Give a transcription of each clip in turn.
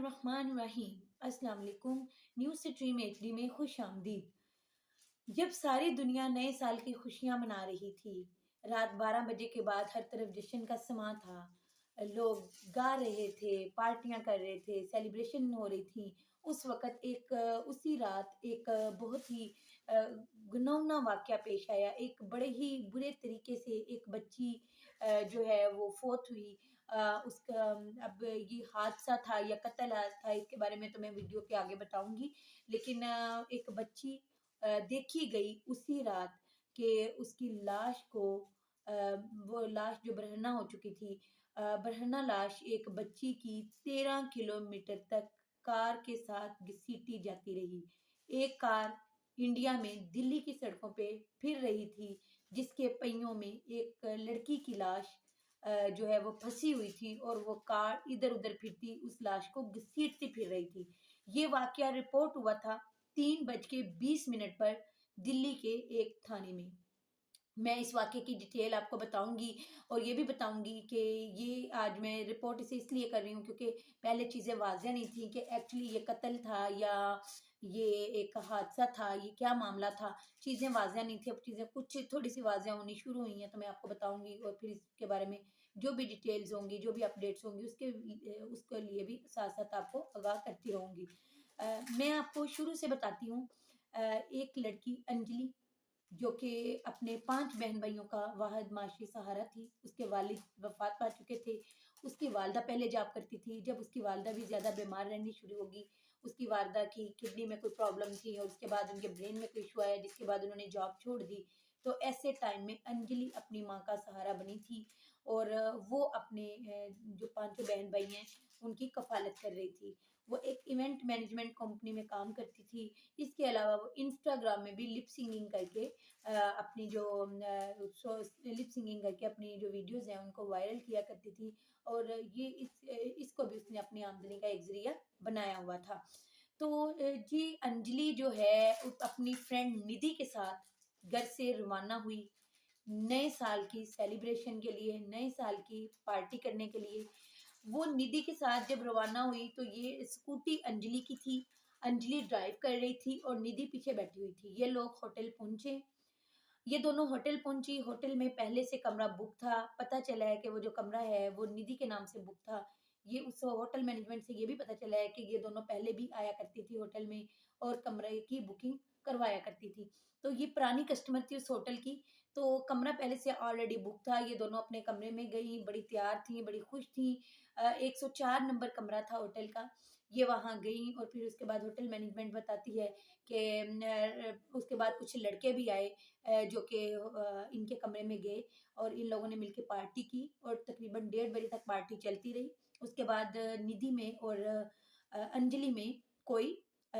बिस्मिल्लाहिर्रहमानिर्रहीम। अस्सलाम वालेकुम। न्यूज़ स्ट्रीम एचडी में खुश आमदीद। जब सारी दुनिया नए साल की खुशियां मना रही थी, रात 12 बजे के बाद हर तरफ जश्न का समा था। लोग गा रहे थे, पार्टियां कर रहे थे, सेलिब्रेशन हो रही थी। उस वक़्त उसी रात एक बहुत ही अ, घिनौना वाक़या पेश आया। एक बड़े ही बुरे तरीके से एक बच्ची जो है वो फ़ौत हुई। उसका अब ये हादसा था या कत्ल था, इसके बारे में तो मैं वीडियो के आगे बताऊँगी। लेकिन एक बच्ची देखी गई उसी रात कि उसकी लाश को अ, वो लाश जो बरहना हो चुकी थी, बरहना लाश एक बच्ची की 13 किलोमीटर तक कार के साथ घसीटी जाती रही। एक कार इंडिया में दिल्ली की सड़कों पे फिर रही थी, जिसके पहियों में एक लड़की की लाश जो है वो फंसी हुई थी और वो कार इधर-उधर फिरती उस लाश को घसीटती फिर रही थी। ये वाकया रिपोर्ट हुआ था 3:20 पर दिल्ली के एक थाने में। मैं इस वाक़ये की डिटेल आपको बताऊँगी और ये भी बताऊँगी कि ये आज मैं रिपोर्ट इसे इसलिए कर रही हूँ क्योंकि पहले चीज़ें वाज़िह नहीं थी कि एक्चुअली ये कत्ल था या ये एक हादसा था, ये क्या मामला था। चीज़ें वाज़िह नहीं थी, अब चीज़ें कुछ थोड़ी-सी वाज़िह होनी शुरू हुई हैं, तो मैं आपको बताऊँगी और फिर इसके बारे में जो भी डिटेल्स होंगी, जो भी अपडेट्स होंगी उसके लिए भी साथ-साथ आपको आगाह करती रहूँगी। मैं आपको शुरू से बताती हूँ। एक लड़की अंजलि जो कि अपने 5 बहन-भाइयों का वाहिद माशी सहारा थी। उसके वालिद वफ़ात पा चुके थे। उसकी वालिदा पहले जॉब करती थी। जब उसकी वालिदा भी ज़्यादा बीमार रहनी शुरू होगी, उसकी वालिदा की किडनी में कोई प्रॉब्लम थी और उसके बाद उनके ब्रेन में कोई इश्यू आया, जिसके बाद उन्होंने जॉब छोड़ दी। तो ऐसे टाइम में अंजलि अपनी माँ का सहारा बनी थी और वो अपने जो पाँचों बहन-भाई हैं, उनकी कफ़ालत कर रही थी। वो एक इवेंट मैनेजमेंट कंपनी में काम करती थी। इसके अलावा वो इंस्टाग्राम में भी लिप सिंगिंग करके अपनी जो लिप सिंगिंग करके अपनी जो वीडियोज़ हैं उनको वायरल किया करती थी और इसको भी उसने अपनी आमदनी का एक ज़रिया बनाया हुआ था। तो जी अंजलि जो है अपनी फ्रेंड निधि के साथ घर से रवाना हुई नए साल की सेलिब्रेशन के लिए, नए साल की पार्टी करने के लिए। वो निधि के साथ जब रवाना हुई तो ये स्कूटी अंजलि की थी। अंजलि ड्राइव कर रही थी और निधि पीछे बैठी हुई थी। ये लोग होटल पहुँचे। ये दोनों होटल पहुँची, होटल में पहले से कमरा बुक था। पता चला है कि वो जो कमरा है वो निधि के नाम से बुक था। ये उस होटल मैनेजमेंट से ये भी पता चला है कि ये दोनों पहले भी आया करती थी होटल में और कमरे की बुकिंग करवाया करती थी। तो ये पुरानी कस्टमर थी उस होटल की, तो कमरा पहले से ऑलरेडी बुक था। ये दोनों अपने कमरे में गईं, बड़ी तैयार थीं, बड़ी खुश थीं। 104 नंबर कमरा था होटल का। ये वहाँ गईं और फिर उसके बाद होटल मैनेजमेंट बताती है कि उसके बाद कुछ लड़के भी आए जो कि इनके कमरे में गए और इन लोगों ने मिलके पार्टी की और तकरीबन 1:30 बजे तक पार्टी चलती रही। उसके बाद निधि में और अंजलि में कोई अ,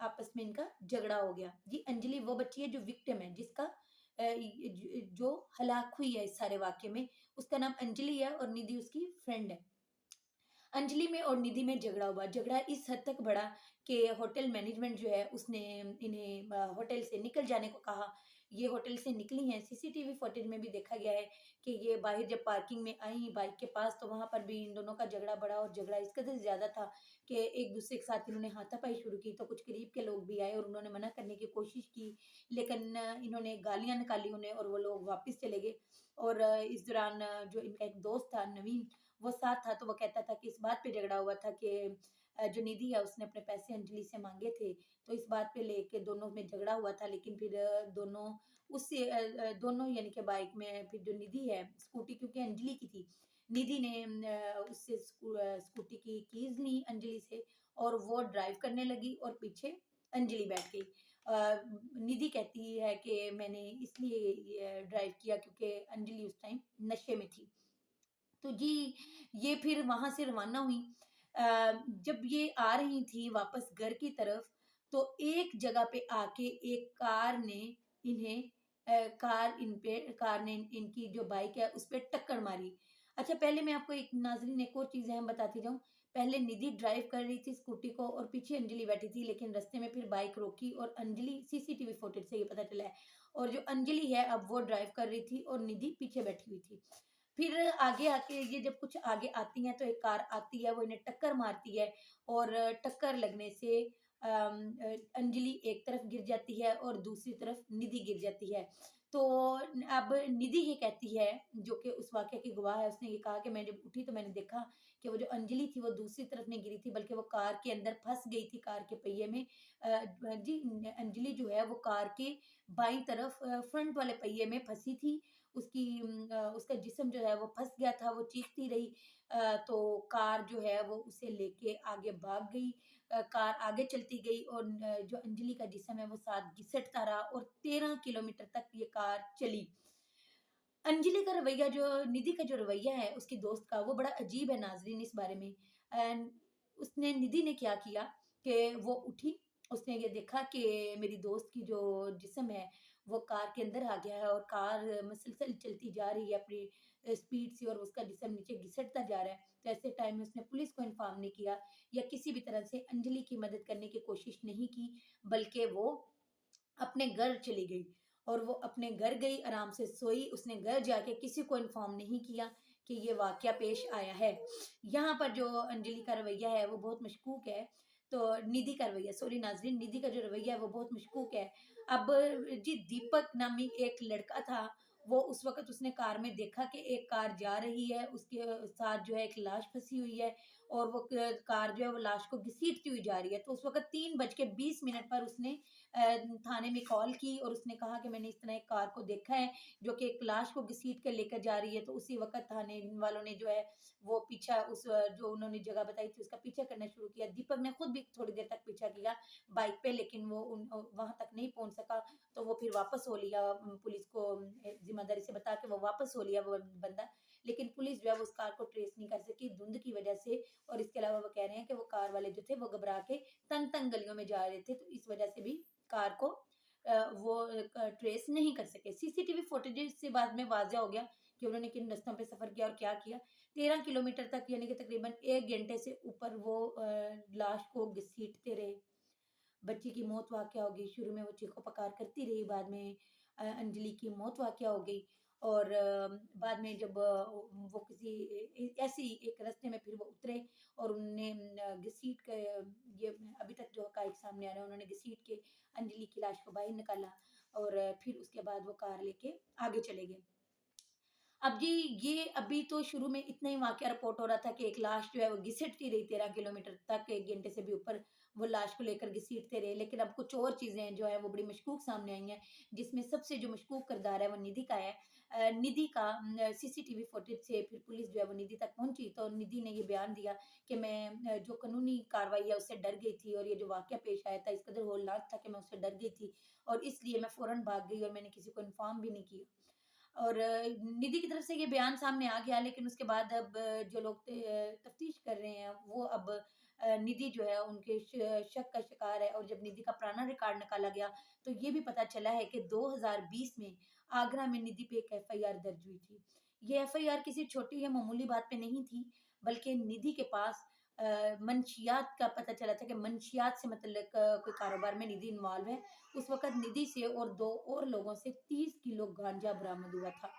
आपस में इनका झगड़ा हो गया। जी अंजलि वो बच्ची है जो विक्टिम है, जिसका जो हलाक हुई है इस सारे वाक़ये में, उसका नाम अंजलि है और निधि उसकी फ्रेंड है। अंजलि में और निधि में झगड़ा हुआ। झगड़ा इस हद तक बढ़ा कि होटल मैनेजमेंट जो है उसने इन्हें होटल से निकल जाने को कहा। ये होटल से निकली हैं, सीसीटीवी फुटेज में भी देखा गया है कि ये बाहर जब पार्किंग में आई बाइक के पास तो वहाँ पर भी इन दोनों का झगड़ा बढ़ा और झगड़ा इस कदर ज़्यादा था कि एक-दूसरे के साथ इन्होंने हाथापाई शुरू की। तो कुछ करीब के लोग भी आए और उन्होंने मना करने की कोशिश की, लेकिन इन्होंने गालियाँ निकाली उन्हें और वो लोग वापस चले गए। और इस दौरान जो इनका एक दोस्त था नवीन, वो साथ था, तो वो कहता था कि इस बात पे झगड़ा हुआ था कि जो निधि है उसने अपने पैसे अंजलि से माँगे थे, तो इस बात पे लेके दोनों में झगड़ा हुआ था। लेकिन फिर दोनों यानी कि बाइक में फिर जो निधि है स्कूटी क्योंकि अंजलि की थी, निधि ने उससे स्कूटी की कीज़ ली अंजलि से और वो ड्राइव करने लगी और पीछे अंजलि बैठ गई। निधि कहती है कि मैंने इसलिए ये ड्राइव किया क्योंकि अंजलि उस टाइम नशे में थी। तो जी, ये फिर वहाँ से रवाना हुई। जब ये आ रही थी वापस घर की तरफ, तो एक जगह पे आके एक कार ने इन्हें कार ने इनकी जो बाइक है, उस पे टक्कर मारी। अच्छा, पहले मैं आपको एक नाज़रीन एक और चीज़ अहम बताती जाऊँ। पहले निधि ड्राइव कर रही थी स्कूटी को और पीछे अंजलि बैठी थी, लेकिन रास्ते में फिर बाइक रोकी और अंजलि सीसीटीवी फुटेज से ये पता चला है और जो अंजलि है, अब वो ड्राइव कर रही थी और निधि पीछे बैठी हुई थी। फिर आगे आके ये जब कुछ आगे आती हैं तो एक कार आती है, वो इन्हें टक्कर मारती है और टक्कर लगने से अंजलि एक तरफ गिर जाती है और दूसरी तरफ निधि गिर जाती है। तो अब निधि ये कहती है, जो कि उस वाक़ये की गवाह है, उसने ये कहा कि मैं जब उठी तो मैंने देखा कि वो जो अंजलि थी वो दूसरी तरफ नहीं गिरी थी, बल्कि वो कार के अंदर फँस गई थी, कार के पहिए में। जी, अंजलि जो है वो कार के बाईं तरफ फ्रंट वाले पहिए में फँसी थी। उसका जिस्म जो है वो फँस गया था, वो चीखती रही। तो कार जो है वो उसे लेके आगे भाग गई। कार आगे चलती गई और जो अंजलि का जिस्म है वो साथ घिसटता रहा और 13 किलोमीटर तक ये कार चली। अंजलि का रवैया जो निधि का जो रवैया है उसकी दोस्त का, वो बड़ा अजीब है नाज़रीन इस बारे में। एंड उसने निधि ने क्या किया कि वो उठी, उसने ये देखा कि मेरी दोस्त की जो जिस्म है वो कार के अंदर आ गया है और कार मसलसल चलती जा रही है अपनी स्पीड से और उसका जिस्म नीचे घिसटता जा रहा है। तो ऐसे टाइम में उसने पुलिस को इन्फॉर्म नहीं किया या किसी भी तरह से अंजलि की मदद करने की कोशिश नहीं की, बल्कि वो अपने घर चली गई और वो अपने घर गई, आराम से सोई। उसने घर जाके किसी को इन्फॉर्म नहीं किया कि ये वाक़या पेश आया है। यहाँ पर जो अंजलि का रवैया है वो बहुत मशकूक है। तो निधि का रवैया, सॉरी नाज़रीन, निधि का जो रवैया है वो बहुत मशकूक है। अब जी, दीपक नामी एक लड़का था, वो उस वक़्त उसने कार में देखा कि एक कार जा रही है, उसके साथ जो है एक लाश फँसी हुई है और वो क कार जो है वो लाश को घसीटती हुई जा रही है। तो उस वक़्त 3 बज के 20 मिनट पर उसने थाने में कॉल की और उसने कहा कि मैंने इस तरह एक कार को देखा है जो कि एक लाश को घसीट कर लेकर जा रही है। तो उसी वक़्त थाने वालों ने जो है वो पीछा जो उन्होंने जगह बताई थी उसका पीछा करना शुरू किया। दीपक ने खुद भी थोड़ी देर तक पीछा किया बाइक पे, लेकिन वो वहाँ तक नहीं पहुँच सका। तो वो फिर वापस हो लिया, पुलिस को ज़िम्मेदारी से बता के वो वापस हो लिया वो बंदा। लेकिन पुलिस जो है वो उस कार को ट्रेस नहीं कर सकी धुंध की वज़ह से। और इसके अलावा वो कह रहे हैं कि वो कार वाले जो थे वो घबरा के तंग-तंग गलियों में जा रहे थे, तो इस वज़ह से भी कार को वो ट्रेस नहीं कर सके। सीसीटीवी फुटेजेस से बाद में वाज़ह हो गया कि उन्होंने किन रास्तों पे सफ़र किया और क्या किया। 13 किलोमीटर तक, यानी कि तकरीबन 1 घंटे से ऊपर वो लाश को घसीटते रहे। बच्ची की मौत वाक़या हो गई। शुरू में वो चीखो-पुकार करती रही, बाद में अंजलि की मौत वाक़या हो गई और बाद में जब वो किसी ऐसी एक रास्ते में फिर वो उतरे और उन्होंने घसीट के ये अभी तक जो हक़ाइक़ सामने आ रहे हैं, उन्होंने घसीट के अंजलि की लाश को बाहर निकाला और फिर उसके बाद वो कार लेके आगे चले गए। अब जी, ये अभी तो शुरू में इतना ही वाक़या रिपोर्ट हो रहा था कि एक लाश जो है वो घिसटती रही 13 किलोमीटर तक, 1 घंटे से भी ऊपर वो लाश को लेकर घसीटते रहे। लेकिन अब कुछ और चीज़ें जो हैं वो बड़ी मशकूक सामने आई हैं, जिसमें सबसे जो मशकूक किरदार है वो निधि का है। निधि का सीसीटीवी फुटेज से फिर पुलिस जो है वो निधि तक पहुँची, तो निधि ने ये बयान दिया कि मैं जो कानूनी कार्रवाई है उससे डर गई थी और ये जो वाक़या पेश आया था इस कदर होलनाक था कि मैं उससे डर गई थी और इसलिए मैं फ़ौरन भाग गई और मैंने किसी को इन्फॉर्म भी नहीं किया। और निधि की तरफ से ये बयान सामने आ गया, लेकिन उसके बाद अब जो लोग तफ्तीश कर रहे हैं वो अब निधि जो है उनके शक का शिकार है। और जब निधि का पुराना रिकॉर्ड निकाला गया तो ये भी पता चला है कि 2020 में आगरा में निधि पे एक एफआईआर दर्ज हुई थी। ये एफआईआर किसी छोटी या मामूली बात पे नहीं थी, बल्कि निधि के पास मंशियात का पता चला था कि मंशियात से मतलब कोई कारोबार में निधि इन्वॉल्व है। उस वक़्त निधि से और 2 और लोगों से 30 किलो गांजा बरामद हुआ था।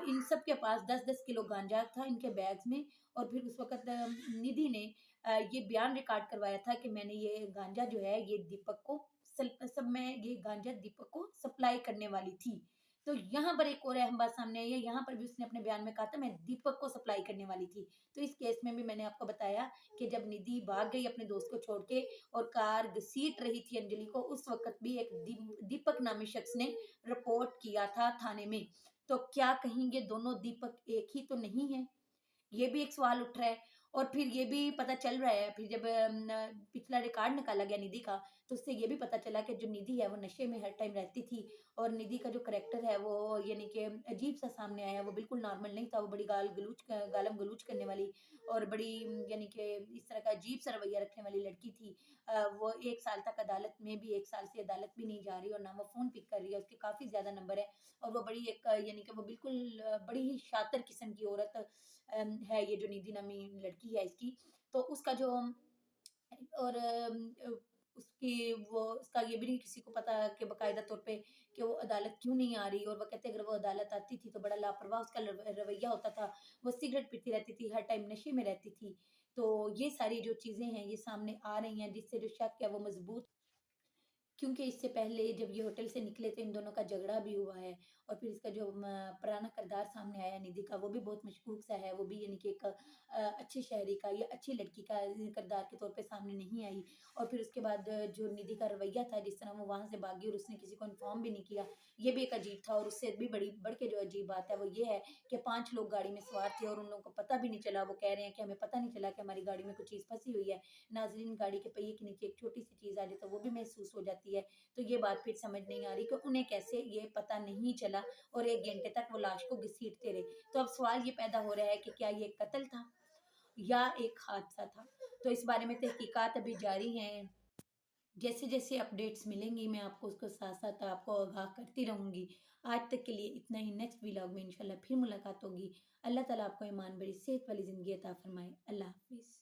इन सब के पास 10-10 किलो गांजा था इनके बैग्स में। और फिर उस वक़्त निधि ने ये बयान रिकॉर्ड करवाया था कि मैंने ये गांजा जो है ये दीपक को सल सब मैं ये गांजा दीपक को सप्लाई करने वाली थी। तो यहाँ पर एक और अहम बात सामने आई है, यहाँ पर भी उसने अपने बयान में कहा था मैं दीपक को सप्लाई करने वाली थी। तो इस केस में भी मैंने आपको बताया कि जब निधि भाग गई अपने दोस्त को छोड़ के और कार घसीट रही थी अंजलि को, उस वक़्त भी एक दीपक नामी शख्स ने रिपोर्ट किया था थाने में। तो क्या कहीं ये दोनों दीपक एक ही तो नहीं है? ये भी एक सवाल उठ रहा है। और फिर ये भी पता चल रहा है, फिर जब पिछला रिकॉर्ड निकाला गया निधि का, तो उससे ये भी पता चला कि जो निधि है वो नशे में हर टाइम रहती थी और निधि का जो करैक्टर है वो यानी कि अजीब-सा सामने आया, वो बिल्कुल नॉर्मल नहीं था। वो बड़ी गालम-गलूच करने वाली और बड़ी यानी कि इस तरह का अजीब-सा रवैया रखने वाली लड़की थी। वो 1 साल तक अदालत में भी 1 साल से अदालत भी नहीं जा रही और ना वो फ़ोन पिक कर रही है, उसके काफ़ी ज़्यादा नंबर है और वो बड़ी एक यानी कि वो बिल्कुल बड़ी ही शातिर किस्म की औरत है, ये जो निधि नामी लड़की है इसकी। तो उसका जो और उसकी वो उसका ये भी नहीं किसी को पता कि बाकायदा तौर पे कि वो अदालत क्यों नहीं आ रही, और वो कहते अगर वो अदालत आती थी तो बड़ा लापरवाह उसका रवैया होता था। वो सिगरेट पीती रहती थी, हर टाइम नशे में रहती थी। तो ये सारी जो चीज़ें हैं ये सामने आ रही हैं, जिससे जो शक है वो मज़बूत, क्योंकि इससे पहले जब ये होटल से निकले तो इन दोनों का झगड़ा भी हुआ है। और फिर इसका जो पुराना किरदार सामने आया निधि का, वो भी बहुत मशकूक सा है। वो भी यानी कि एक अच्छे शहरी का या अच्छी लड़की का किरदार के तौर पे सामने नहीं आई। और फिर उसके बाद जो निधि का रवैया था, जिस तरह वो वहाँ से भागी और उसने किसी को इन्फॉर्म भी नहीं किया, ये भी एक अजीब था। और उससे भी बड़ी बढ़ के जो अजीब बात है वो ये है कि 5 लोग गाड़ी में सवार थे और उन लोगों को पता भी नहीं चला। वो कह रहे हैं कि हमें पता नहीं चला कि हमारी गाड़ी में कुछ चीज़ फँसी हुई है। नाज़रीन, गाड़ी के पहिए के नीचे एक छोटी-सी चीज़ आ जाए तो वो भी महसूस हो जाती है। तो ये बात फिर समझ नहीं आ रही कि उन्हें कैसे ये पता नहीं चला और 1 घंटे तक वो लाश को घसीटते रहे। तो अब सवाल ये पैदा हो रहा है कि क्या ये कत्ल था या एक हादसा था? तो इस बारे में तहकीकात अभी जारी हैं। जैसे-जैसे अपडेट्स मिलेंगी मैं आपको उसको साथ-साथ आपको आगाह करती रहूँगी। आज तक के लिए इतना ही, नेक्स्ट व्लॉग में इंशाल्लाह फिर मुलाकात होगी। अल्लाह ताला आपको ईमान भरी सेहत वाली ज़िंदगी अता फरमाए। अल्लाह हाफ़िज़।